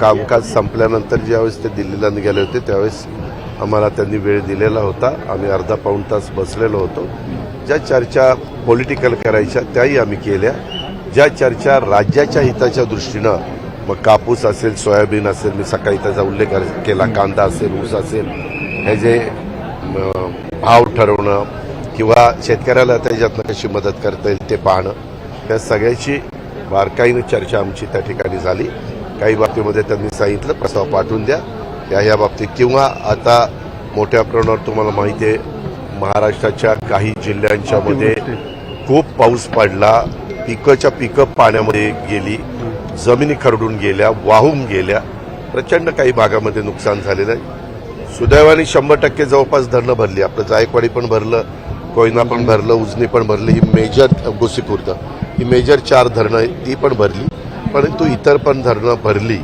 कामकाज संपल्यानंतर ज्यावेळेस ते दिल्लीला निघाले होते त्यावेळेस आम्हाला त्यांनी वेळ दिलेला होता. आम्ही अर्धा पाऊण तास बसलेलो होतो. ज्या चर्चा पॉलिटिकल करायच्या त्याही आम्ही केल्या. ज्या चर्चा राज्याच्या हिताच्या दृष्टीनं, मग कापूस असेल, सोयाबीन असेल, मी सकाळी त्याचा उल्लेख केला, कांदा असेल, ऊस असेल, हे जे भाव ठरवणं किंवा शेतकऱ्याला त्याच्यातनं कशी मदत करता येईल ते पाहणं, त्या सगळ्याची बारकाईनं चर्चा आमची त्या ठिकाणी झाली. काही बाबतीमध्ये त्यांनी सांगितलं प्रस्ताव पाठवून द्या ह्या बाबतीत, किंवा आता मोठ्या प्रमाणावर तुम्हाला माहिती आहे महाराष्ट्राच्या काही जिल्ह्यांच्या मध्ये खूप पाऊस पडला, पिकं पाण्यामध्ये गेली, जमिनी खरडून गेल्या, वाहून गेल्या, प्रचंड काही भागामध्ये नुकसान झालेलं आहे. सुदैवाने 100% जवळपास धरणं भरली. आपलं जायकवाडी पण भरलं, कोयना पण भरलं, उजनी पण भरली, ही मेजर गोसीखुर्द ही मेजर 4 धरणं आहेत ती पण भरली, परंतु इतर पण धरणं भरली.